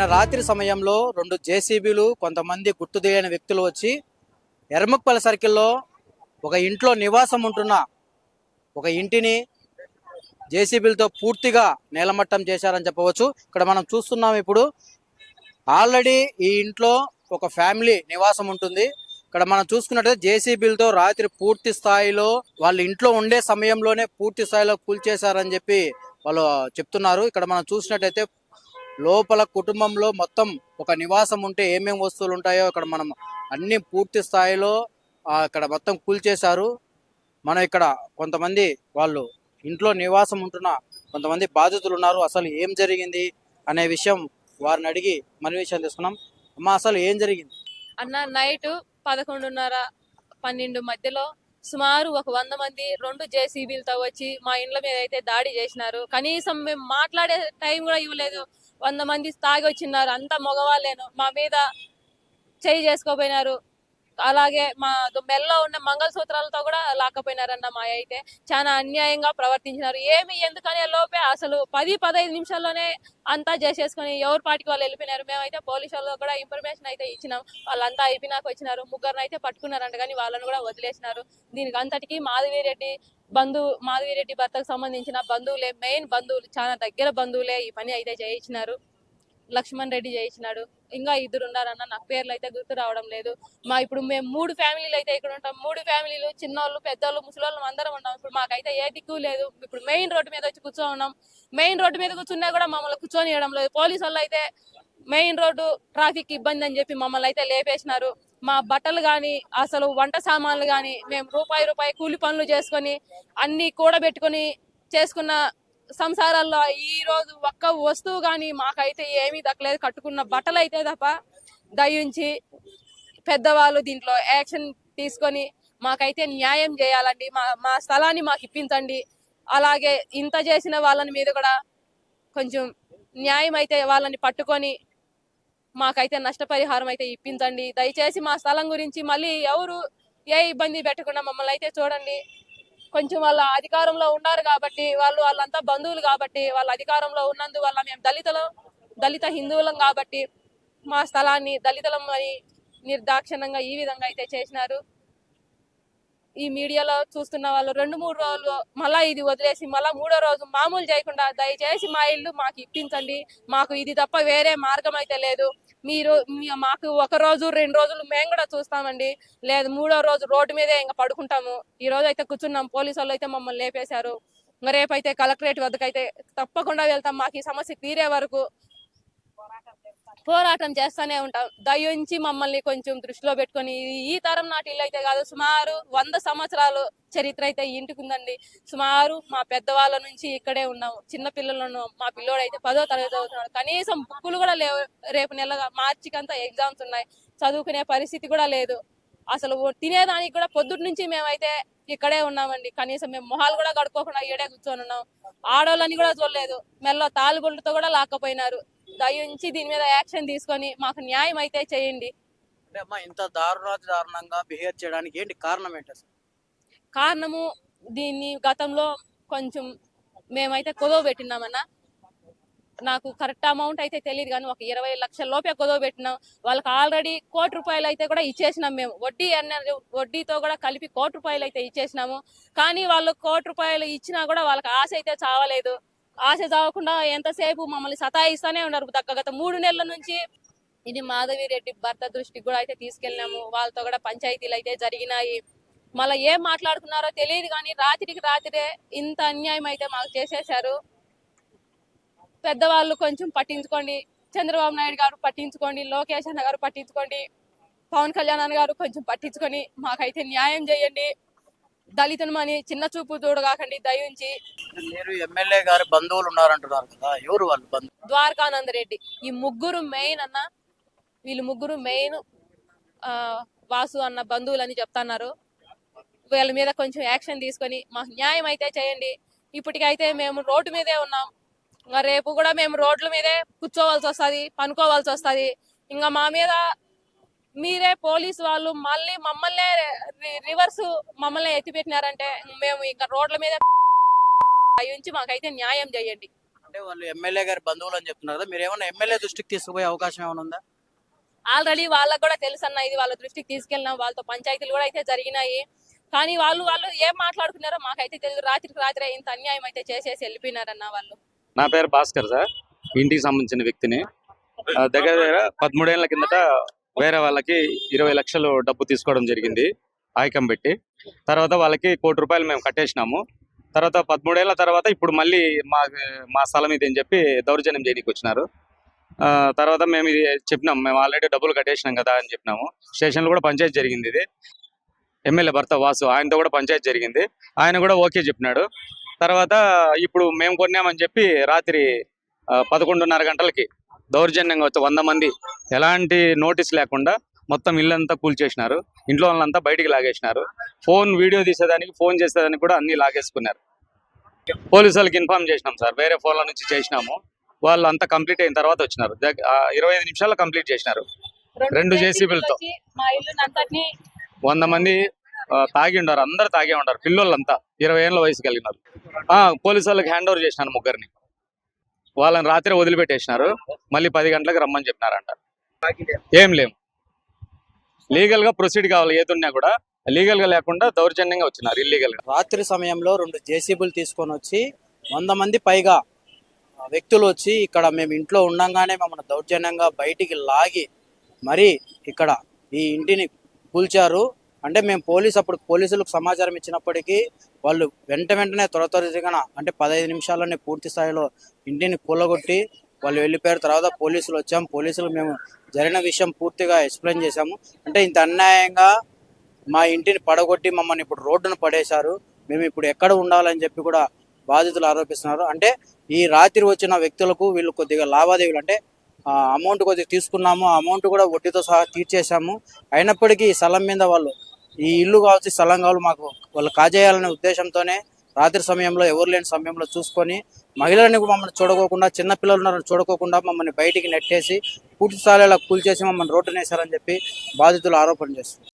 నిన్న రాత్రి సమయంలో 2 జేసీబీలు కొంతమంది గుర్తు తెలియని వ్యక్తులు వచ్చి ఎర్రముక్పల్లి సర్కిల్లో ఒక ఇంట్లో నివాసం ఉంటున్న ఒక ఇంటిని జేసీబీలతో పూర్తిగా నేలమట్టం చేశారని చెప్పవచ్చు. ఇక్కడ మనం చూస్తున్నాం, ఇప్పుడు ఆల్రెడీ ఈ ఇంట్లో ఒక ఫ్యామిలీ నివాసం ఉంటుంది. ఇక్కడ మనం చూసుకున్నట్లయితే జేసీబీలతో రాత్రి పూర్తి స్థాయిలో వాళ్ళ ఇంట్లో ఉండే సమయంలోనే పూర్తి స్థాయిలో కూల్చేశారని చెప్పి వాళ్ళు చెప్తున్నారు. ఇక్కడ మనం చూసినట్టయితే లోపల కుటుంబంలో మొత్తం ఒక నివాసం ఉంటే ఏమేమి వస్తువులు ఉంటాయో ఇక్కడ మనం అన్ని పూర్తి స్థాయిలో ఇక్కడ మొత్తం కూల్చేశారు. మనం ఇక్కడ కొంతమంది వాళ్ళు ఇంట్లో నివాసం ఉంటున్న కొంతమంది బాధితులు ఉన్నారు. అసలు ఏం జరిగింది అనే విషయం వారిని అడిగి మన విషయం తీసుకున్నాం. అమ్మ, అసలు ఏం జరిగింది? అన్న, నైట్ 11:30-12 మధ్యలో సుమారు ఒక 100 మంది 2 జేసీబీలతో వచ్చి మా ఇండ్ల మీద అయితే దాడి చేసినారు. కనీసం మేము మాట్లాడే టైం కూడా ఇవ్వలేదు. 100 మంది తాగి వచ్చిన్నారు. అంతా మగవాళ్ళేను. మా మీద చేయి చేసుకోపోయినారు. అలాగే మా మెల్లో ఉన్న మంగళసూత్రాలతో కూడా లాక్కపోయినారన్న. మా అయితే చాలా అన్యాయంగా ప్రవర్తించినారు. ఎందుకనే లోపే అసలు 10-15 నిమిషాల్లోనే అంతా చేసేసుకుని ఎవరి పాటికి వాళ్ళు వెళ్ళిపోయినారు. మేమైతే పోలీసు వాళ్ళకి కూడా ఇన్ఫర్మేషన్ అయితే ఇచ్చినాం. వాళ్ళంతా అయిపోయినాక వచ్చినారు. 3 అయితే పట్టుకున్నారంట, కానీ వాళ్ళని కూడా వదిలేసినారు. దీనికి అంతటికి మాధవిరెడ్డి భర్తకు సంబంధించిన బంధువులే, మెయిన్ బంధువులు, చాలా దగ్గర బంధువులే ఈ పని అయితే చేయించినారు. లక్ష్మణ్ రెడ్డి చేయించినాడు. ఇంకా 2 ఉన్నారన్న, నాకు పేర్లు అయితే గుర్తు రావడం లేదు. ఇప్పుడు మేము 3 ఫ్యామిలీలు అయితే ఇక్కడ ఉంటాం. 3 ఫ్యామిలీలు, చిన్నోళ్ళు, పెద్దోళ్ళు, ముసలోళ్ళు అందరం ఉన్నాం. ఇప్పుడు మాకైతే ఏ దిక్కు లేదు. ఇప్పుడు మెయిన్ రోడ్డు మీద వచ్చి కూర్చో ఉన్నాం. మెయిన్ రోడ్డు మీద కూర్చున్నా కూడా మమ్మల్ని కూర్చొనియడం లేదు. పోలీసు వాళ్ళు అయితే మెయిన్ రోడ్డు ట్రాఫిక్ ఇబ్బంది అని చెప్పి మమ్మల్ని అయితే లేపేసినారు. మా బట్టలు కానీ, అసలు వంట సామాన్లు కానీ, మేము రూపాయి కూలి పనులు చేసుకొని అన్ని కూడబెట్టుకొని చేసుకున్న సంసారాల్లో ఈ రోజు ఒక్క వస్తువు గాని మాకైతే ఏమీ దక్కలేదు. కట్టుకున్న బట్టలు అయితే తప్ప. దయించి పెద్దవాళ్ళు దీంట్లో యాక్షన్ తీసుకొని మాకైతే న్యాయం చేయాలండి. మా స్థలాన్ని మాకు ఇప్పించండి. అలాగే ఇంత చేసిన వాళ్ళని మీద కూడా కొంచెం న్యాయం అయితే వాళ్ళని పట్టుకొని మాకైతే నష్టపరిహారం అయితే ఇప్పించండి. దయచేసి మా స్థలం గురించి మళ్ళీ ఎవరు ఏ ఇబ్బంది పెట్టకుండా మమ్మల్ని అయితే చూడండి. కొంచెం వాళ్ళ అధికారంలో ఉన్నారు కాబట్టి, వాళ్ళంతా బంధువులు కాబట్టి, వాళ్ళ అధికారంలో ఉన్నందువల్ల మేము దళిత హిందువులం కాబట్టి మా స్థలాన్ని దళితులం అని నిర్దాక్షిణ్యంగా ఈ విధంగా అయితే చేసినారు. ఈ మీడియాలో చూస్తున్న వాళ్ళు 2-3 రోజులు మళ్ళా ఇది వదిలేసి మళ్ళా 3వ రోజు మామూలు చేయకుండా దయచేసి మా ఇల్లు మాకు ఇప్పించండి. మాకు ఇది తప్ప వేరే మార్గం అయితే లేదు. మాకు 1 రోజు 2 రోజులు మేము కూడా చూస్తామండి. లేదు 3వ రోజు రోడ్డు మీదే ఇంకా పడుకుంటాము. ఈ రోజు అయితే కూర్చున్నాం. పోలీసు వాళ్ళు అయితే మమ్మల్ని లేపేశారు. రేపైతే కలెక్టరేట్ వద్దకు అయితే తప్పకుండా వెళ్తాం. మాకు ఈ సమస్య తీరే వరకు పోరాటం చేస్తానే ఉంటాం. దయించి మమ్మల్ని కొంచెం దృష్టిలో పెట్టుకొని, ఈ తరం నాటి ఇల్లు అయితే కాదు, సుమారు 100 సంవత్సరాలు చరిత్ర అయితే ఇంటికి ఉందండి. సుమారు మా పెద్దవాళ్ళ నుంచి ఇక్కడే ఉన్నాము. చిన్న పిల్లలను, మా పిల్లోడు అయితే 10వ తరగతి చదువుతున్నాడు. కనీసం బుక్కులు కూడా లేవు. రేపు మార్చికంతా ఎగ్జామ్స్ ఉన్నాయి. చదువుకునే పరిస్థితి కూడా లేదు. అసలు తినేదానికి కూడా పొద్దుటి నుంచి మేమైతే ఇక్కడే ఉన్నామండి. కనీసం మేము మొహాలు కూడా కడుక్కోకుండా ఈడే కూర్చొని ఉన్నాం. ఆడోళ్ళని కూడా చూడలేదు. మెల్ల తాలుబొళ్ళతో కూడా లాక్కపోయినారు. దయించి దీని మీద యాక్షన్ తీసుకొని మాకు న్యాయం అయితే చేయండి. అంటే అమ్మా, ఇంత దారుణంగా బిహేవ్ చేయడానికి ఏంటి కారణం ఏంటి అసలు? కారణము దీన్ని గతంలో కొంచెం మేమైతే కుదవ పెట్టినామన్నా. నాకు కరెక్ట్ అమౌంట్ అయితే తెలియదు, కానీ ఒక 20 లక్షల లోపే కుదవ పెట్టినాం. వాళ్ళకి ఆల్రెడీ ₹1,00,00,000 అయితే కూడా ఇచ్చేసినాం. మేము వడ్డీతో కూడా కలిపి ₹1,00,00,000 అయితే ఇచ్చేసినాము. కానీ వాళ్ళు ₹1,00,00,000 ఇచ్చినా కూడా వాళ్ళకి ఆశ అయితే చావలేదు. ఆశ చావకుండా ఎంతసేపు మమ్మల్ని సతాయిస్తానే ఉన్నారు. గత 3 నెలల నుంచి. ఇది మాధవిరెడ్డి భర్త దృష్టికి కూడా అయితే తీసుకెళ్ళినాము. వాళ్ళతో కూడా పంచాయతీలు అయితే జరిగినాయి. మళ్ళీ ఏం మాట్లాడుకున్నారో తెలియదు, కానీ రాత్రే ఇంత అన్యాయం అయితే మాకు చేసేశారు. పెద్దవాళ్ళు కొంచెం పట్టించుకోండి. చంద్రబాబు నాయుడు గారు పట్టించుకోండి. లోకేష్ అన్న గారు పట్టించుకోండి. పవన్ కళ్యాణ్ అన్న గారు కొంచెం పట్టించుకొని మాకైతే న్యాయం చేయండి. దళితులమని చిన్న చూపు చూడగాకండి దయించి. మీరు ఎమ్మెల్యే గారి బంధువులు ఉన్నారంటున్నారు కదా, ఎవరు వాళ్ళు బంధువులు? ద్వారకానంద రెడ్డి. ఈ 3 మెయిన్ అన్న. వీళ్ళు 3 మెయిన్ వాసు అన్న బంధువులు అని చెప్తున్నారు. వీళ్ళ మీద కొంచెం యాక్షన్ తీసుకొని మాకు న్యాయం అయితే చేయండి. ఇప్పటికైతే మేము రోడ్డు మీదే ఉన్నాం. ఇంకా రేపు కూడా మేము రోడ్ల మీదే కూర్చోవాల్సి వస్తుంది, పనుకోవాల్సి వస్తుంది. ఇంకా మా మీద మీరే పోలీసు వాళ్ళు మళ్ళీ మమ్మల్ని రివర్స్ మమ్మల్ని ఎత్తిపెట్టినారంటే మేము ఇంకా రోడ్ల మీద ఉంచి మాకైతే న్యాయం చేయండి. అంటే వాళ్ళు ఎమ్మెల్యే గారి బంధువులు అని చెప్తున్నారు కదా, మీరు ఏమైనా ఎమ్మెల్యే దృష్టికి తీసుకుపోయే అవకాశం ఏమైనా ఉందా? ఆల్రెడీ వాళ్ళకు కూడా తెలుసు అన్న, ఇది వాళ్ళ దృష్టికి తీసుకెళ్ళినాం, వాళ్ళతో పంచాయతీలు కూడా అయితే జరిగినాయి. కానీ వాళ్ళు వాళ్ళు ఏం మాట్లాడుకున్నారో మాకైతే తెలియదు. రాత్రికి రాత్రి ఇంత అన్యాయం అయితే చేసేసి వెళ్ళిపోయినారన్న వాళ్ళు. నా పేరు భాస్కర్ సార్, ఇంటికి సంబంధించిన వ్యక్తిని. దగ్గర దగ్గర 13 ఏళ్ల కిందట వేరే వాళ్ళకి 20 లక్షలు డబ్బు తీసుకోవడం జరిగింది ఆయకం పెట్టి. తర్వాత వాళ్ళకి ₹1,00,00,000 మేము కట్టేసినాము. తర్వాత 13 ఏళ్ల తర్వాత ఇప్పుడు మళ్ళీ మా స్థలం ఇది అని చెప్పి దౌర్జన్యం చేయడానికి వచ్చినారు. తర్వాత మేము ఇది చెప్పినాం, మేము ఆల్రెడీ డబ్బులు కట్టేసినాం కదా అని చెప్పినాము. స్టేషన్లో కూడా పంచాయతీ జరిగింది. ఇది ఎమ్మెల్యే భర్త వాసు, ఆయనతో కూడా పంచాయతీ జరిగింది. ఆయన కూడా ఓకే చెప్పినాడు. తర్వాత ఇప్పుడు మేము కొన్నామని చెప్పి రాత్రి 11:30 గంటలకి దౌర్జన్యంగా వచ్చి 100 మంది ఎలాంటి నోటీస్ లేకుండా మొత్తం ఇల్లంతా కూల్చేసినారు. ఇంట్లో వాళ్ళంతా బయటికి లాగేసినారు. వీడియో తీసేదానికి, ఫోన్ చేసేదానికి కూడా అన్ని లాగేసుకున్నారు. పోలీసు వాళ్ళకి ఇన్ఫార్మ్ చేసినాం సార్, వేరే ఫోన్ల నుంచి చేసినాము. వాళ్ళు అంతా కంప్లీట్ అయిన తర్వాత వచ్చినారు. 25 నిమిషాల్లో కంప్లీట్ చేసినారు. 2 జేసీబీలతో మా ఇల్లు అంతటిని 100 మంది తాగి ఉండారు. అందరు తాగే ఉండారు, పిల్లోళ్ళంతా 20 ఏళ్ళ వయసు కలిగినారు. పోలీసు వాళ్ళకి హ్యాండ్ ఓవర్ చేసినారు 3 వాళ్ళని రాత్రి వదిలిపెట్టేసినారు. మళ్ళీ 10 గంటలకు రమ్మని చెప్పినారంట. ఏం లేము, లీగల్ గా ప్రొసీడ్ కావాలి. ఏదున్నా కూడా లీగల్ గా లేకుండా దౌర్జన్యంగా వచ్చినారు, ఇల్లీగల్ గా. రాత్రి సమయంలో 2 జేసీబీలు తీసుకొని వచ్చి 100 మంది పైగా వ్యక్తులు వచ్చి ఇక్కడ మేము ఇంట్లో ఉండంగానే మమ్మల్ని దౌర్జన్యంగా బయటికి లాగి మరి ఇక్కడ ఈ ఇంటిని కూల్చారు. అంటే మేము అప్పుడు పోలీసులకు సమాచారం ఇచ్చినప్పటికీ వాళ్ళు వెంటనే త్వరితగతిన అంటే 15 నిమిషాల్లోనే పూర్తి స్థాయిలో ఇంటిని కూలగొట్టి వాళ్ళు వెళ్ళిపోయారు. తర్వాత పోలీసులు వచ్చాము. పోలీసులు మేము జరిగిన విషయం పూర్తిగా ఎక్స్ప్లెయిన్ చేశాము. అంటే ఇంత అన్యాయంగా మా ఇంటిని పడగొట్టి మమ్మల్ని ఇప్పుడు రోడ్డును పడేశారు, మేము ఇప్పుడు ఎక్కడ ఉండాలని చెప్పి కూడా బాధితులు ఆరోపిస్తున్నారు. అంటే ఈ రాత్రి వచ్చిన వ్యక్తులకు వీళ్ళు కొద్దిగా లావాదేవీలు అంటే అమౌంట్ కొద్దిగా తీసుకున్నాము, ఆ అమౌంట్ కూడా వడ్డీతో సహా తీర్చేసాము. అయినప్పటికీ ఈ స్థలం మీద వాళ్ళు ఈ ఇల్లు కావచ్చు, స్థలం కావాలి మాకు వాళ్ళు కాజేయాలనే ఉద్దేశంతోనే రాత్రి సమయంలో ఎవరు లేని సమయంలో చూసుకొని మహిళలను మమ్మల్ని చూడకోకుండా, చిన్నపిల్లలను చూడకోకుండా మమ్మల్ని బయటికి నెట్టేసి పూర్తి స్థాయిలో కూల్చేసి మమ్మల్ని రోడ్డునేశారని చెప్పి బాధితులు ఆరోపణ చేస్తున్నారు.